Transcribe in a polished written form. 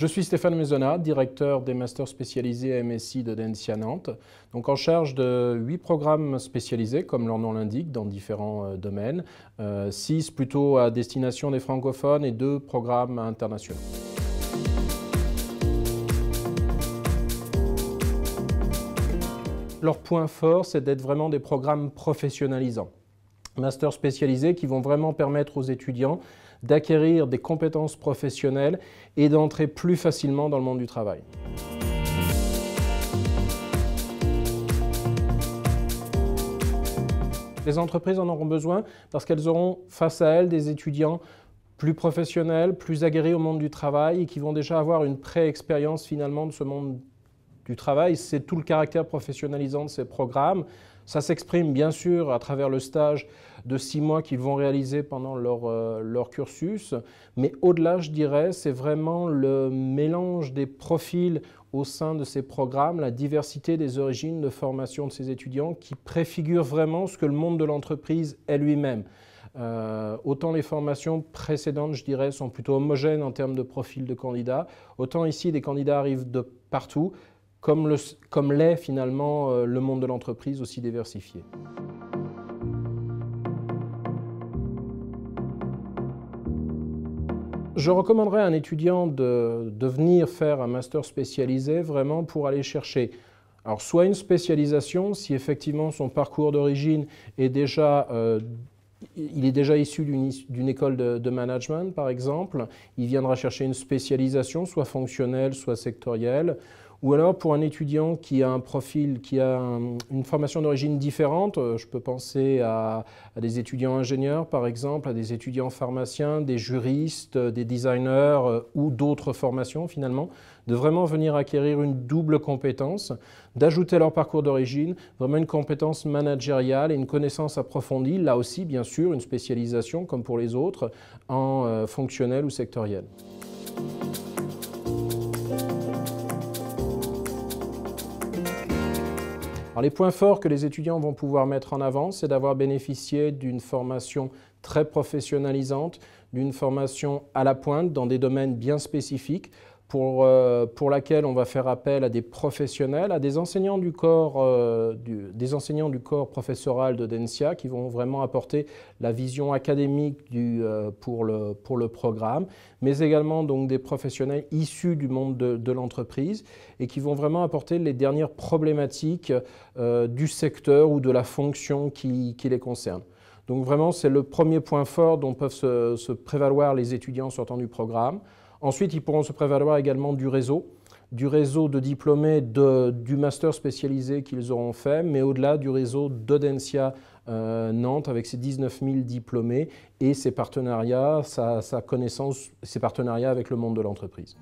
Je suis Stéphane Maisonnat, directeur des masters spécialisés à MSI de Dentsia Nantes, donc en charge de 8 programmes spécialisés, comme leur nom l'indique, dans différents domaines, 6 plutôt à destination des francophones et 2 programmes internationaux. Leur point fort, c'est d'être vraiment des programmes professionnalisants. Masters spécialisés qui vont vraiment permettre aux étudiants d'acquérir des compétences professionnelles et d'entrer plus facilement dans le monde du travail. Les entreprises en auront besoin parce qu'elles auront face à elles des étudiants plus professionnels, plus aguerris au monde du travail et qui vont déjà avoir une pré-expérience finalement de ce monde du travail. C'est tout le caractère professionnalisant de ces programmes. Ça s'exprime bien sûr à travers le stage de 6 mois qu'ils vont réaliser pendant leur cursus, mais au-delà, je dirais, c'est vraiment le mélange des profils au sein de ces programmes, la diversité des origines de formation de ces étudiants qui préfigure vraiment ce que le monde de l'entreprise est lui-même. Autant les formations précédentes, je dirais, sont plutôt homogènes en termes de profil de candidats, autant ici des candidats arrivent de partout, comme l'est finalement le monde de l'entreprise aussi diversifié. Je recommanderais à un étudiant de venir faire un master spécialisé vraiment pour aller chercher alors soit une spécialisation, si effectivement son parcours d'origine est déjà il est déjà issu d'une école de management, par exemple. Il viendra chercher une spécialisation, soit fonctionnelle, soit sectorielle. Ou alors, pour un étudiant qui a un profil, qui a une formation d'origine différente, je peux penser à des étudiants ingénieurs, par exemple, à des étudiants pharmaciens, des juristes, des designers ou d'autres formations, finalement, de vraiment venir acquérir une double compétence, d'ajouter à leur parcours d'origine, vraiment une compétence managériale et une connaissance approfondie, là aussi, bien sûr, une spécialisation, comme pour les autres, en fonctionnel ou sectoriel. Alors, les points forts que les étudiants vont pouvoir mettre en avant, c'est d'avoir bénéficié d'une formation très professionnalisante, d'une formation à la pointe dans des domaines bien spécifiques pour laquelle on va faire appel à des professionnels, à des enseignants du corps professoral de Dentsia qui vont vraiment apporter la vision académique pour le programme, mais également donc des professionnels issus du monde de l'entreprise et qui vont vraiment apporter les dernières problématiques du secteur ou de la fonction qui les concerne. Donc vraiment, c'est le premier point fort dont peuvent se prévaloir les étudiants sortant du programme. Ensuite, ils pourront se prévaloir également du réseau de diplômés du master spécialisé qu'ils auront fait, mais au-delà du réseau de Dentsia Nantes avec ses 19 000 diplômés et ses partenariats, sa connaissance, ses partenariats avec le monde de l'entreprise.